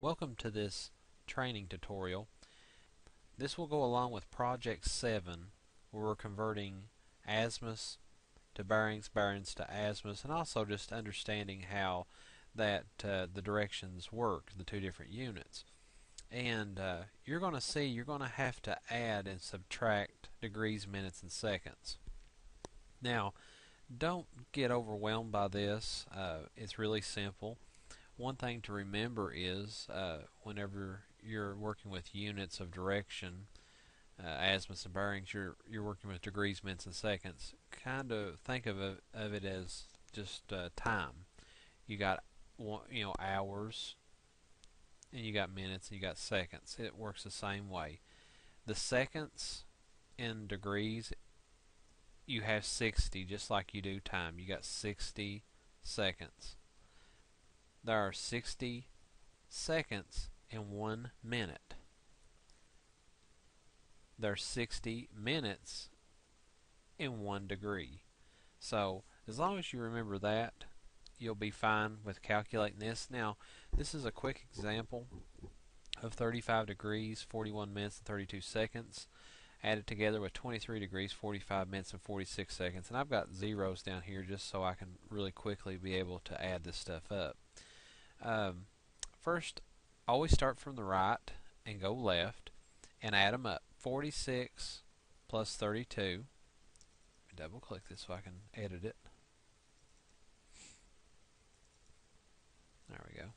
Welcome to this training tutorial. This will go along with Project 7, where we're converting azimuths to bearings, bearings to azimuths, and also just understanding how the directions work, the two different units. And you're going to see you're going to have to add and subtract degrees, minutes, and seconds. Now, don't get overwhelmed by this. It's really simple. One thing to remember is whenever you're working with units of direction, azimuths and bearings, you're working with degrees, minutes, and seconds. Kind of think of it as just time. You got hours, and you got minutes, and you got seconds. It works the same way. The seconds in degrees, you have 60, just like you do time. You got 60 seconds. There are 60 seconds in 1 minute. There are 60 minutes in 1 degree. So as long as you remember that, you'll be fine with calculating this. Now, this is a quick example of 35 degrees, 41 minutes, and 32 seconds added together with 23 degrees, 45 minutes, and 46 seconds. And I've got zeros down here just so I can really quickly be able to add this stuff up. First, always start from the right and go left and add them up. 46 plus 32. Double click this so I can edit it. There we go.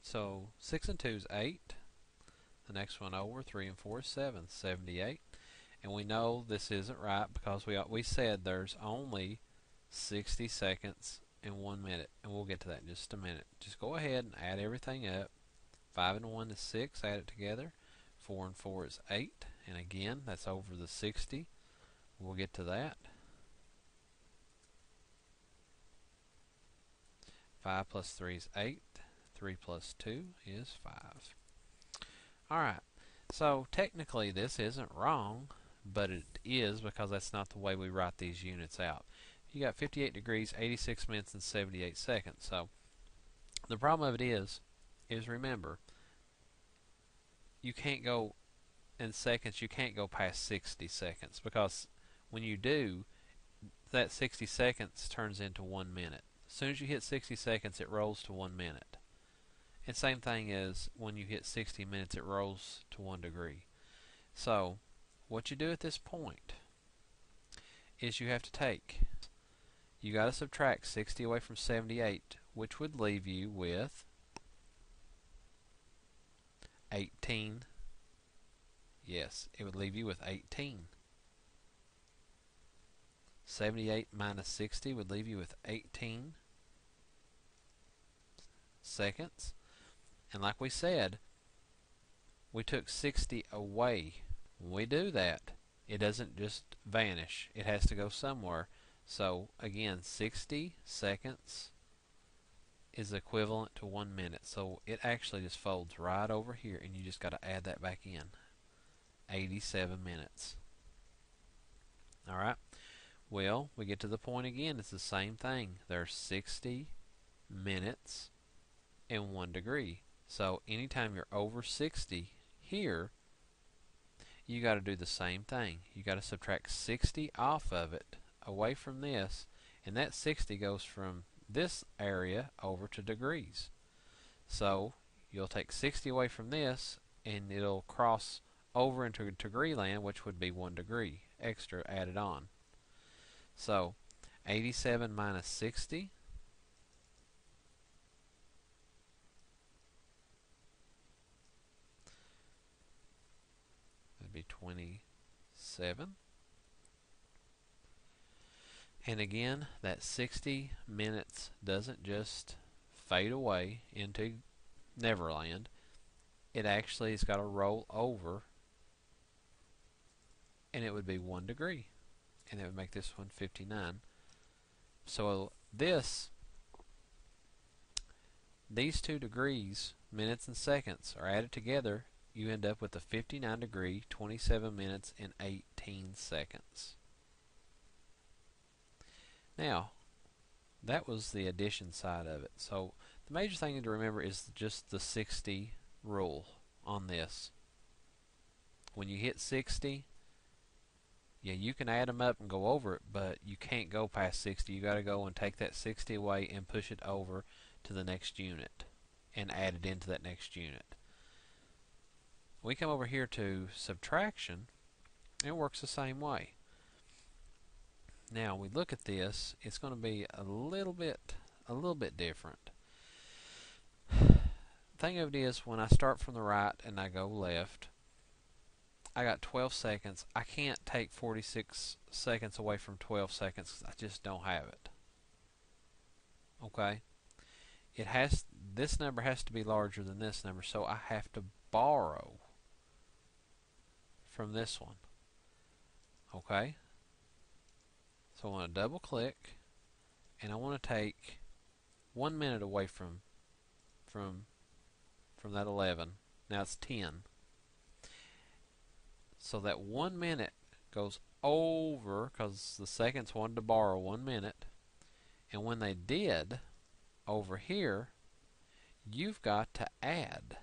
So 6 and 2 is 8. The next one over, 3 and 4 is 7, 78. And we know this isn't right because we said there's only 60 seconds in 1 minute, and we'll get to that in just a minute. Just go ahead and add everything up. 5 and 1 is 6, add it together. 4 and 4 is 8, and again that's over the 60. We'll get to that. 5 plus 3 is 8. 3 plus 2 is 5. Alright, so technically this isn't wrong, but it is because that's not the way we write these units out. You got 58 degrees, 86 minutes, and 78 seconds. So the problem of it is remember, you can't go in seconds, you can't go past 60 seconds because when you do, that 60 seconds turns into 1 minute. As soon as you hit 60 seconds, it rolls to 1 minute. And same thing is when you hit 60 minutes, it rolls to 1 degree. So what you do at this point is you have to you got to subtract 60 away from 78, which would leave you with 18. Yes, it would leave you with 18. 78 minus 60 would leave you with 18 seconds. And like we said, we took 60 away. When we do that, it doesn't just vanish. It has to go somewhere. So again, 60 seconds is equivalent to 1 minute. So it actually just folds right over here, and you just got to add that back in. 87 minutes. Alright, well, we get to the point again. It's the same thing. There's 60 minutes in 1 degree. So anytime you're over 60 here, you got to do the same thing. You got to subtract 60 off of it, away from this, and that 60 goes from this area over to degrees. So you'll take 60 away from this, and it'll cross over into degree land, which would be 1 degree extra added on. So 87 minus 60 would be 27. And again, that 60 minutes doesn't just fade away into Neverland. It actually has got to roll over, and it would be 1 degree. And it would make this one 59. So these 2 degrees, minutes and seconds, are added together. You end up with a 59 degree, 27 minutes, and 18 seconds. Now, that was the addition side of it. So The major thing to remember is just the 60 rule on this. When you hit 60, yeah, you can add them up and go over it, but you can't go past 60. You got to go and take that 60 away and push it over to the next unit and add it into that next unit. We come over here to subtraction, and it works the same way. Now we look at this, it's going to be a little bit different. Thing of it is, when I start from the right and I go left, I got 12 seconds. I can't take 46 seconds away from 12 seconds because I just don't have it. Okay? This number has to be larger than this number, so I have to borrow from this one. Okay? So I want to double click, and I want to take 1 minute away from that 11. Now it's 10. So that 1 minute goes over, because the seconds wanted to borrow 1 minute. And when they did, over here, you've got to add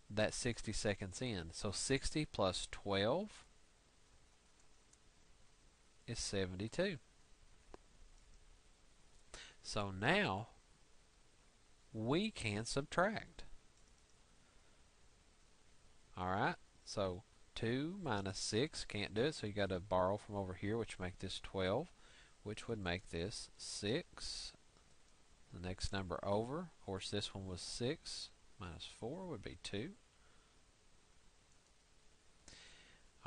that 60 seconds in. So 60 plus 12 is 72. So now we can subtract. Alright, so 2 minus 6, can't do it, so you got to borrow from over here, which make this 12, which would make this 6. The next number over, of course this one was 6, minus 4 would be 2.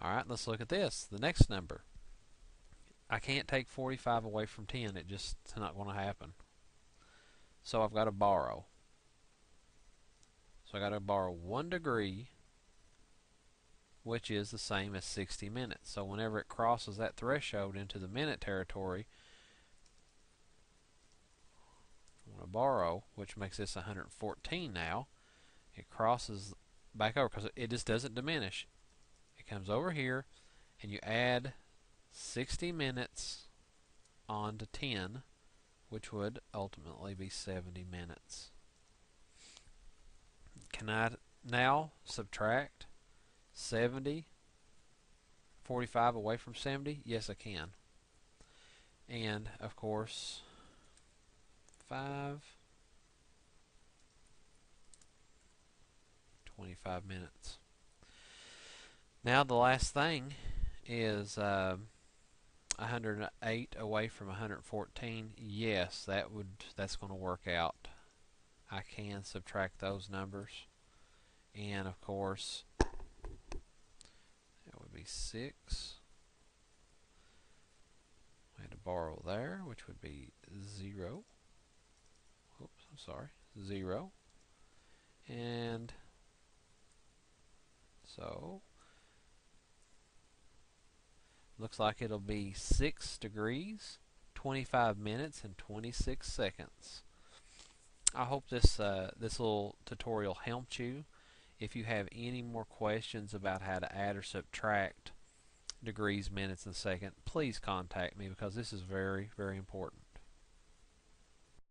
Alright, let's look at this. The next number. I can't take 45 away from 10, it's not going to happen. So I've got to borrow. So I got to borrow 1 degree, which is the same as 60 minutes. So whenever it crosses that threshold into the minute territory, I'm going to borrow, which makes this 114 now. It crosses back over because it just doesn't diminish. It comes over here, and you add 60 minutes on to 10, which would ultimately be 70 minutes. Can I now subtract 45 away from 70? Yes, I can. And, of course, 25 minutes. Now the last thing is 108 away from 114. Yes, that's going to work out. I can subtract those numbers. And, of course, that would be 6. I had to borrow there, which would be 0. Oops, I'm sorry, 0. And so looks like it'll be 6 degrees, 25 minutes, and 26 seconds. I hope this little tutorial helped you. If you have any more questions about how to add or subtract degrees, minutes, and seconds, please contact me because this is very, very important.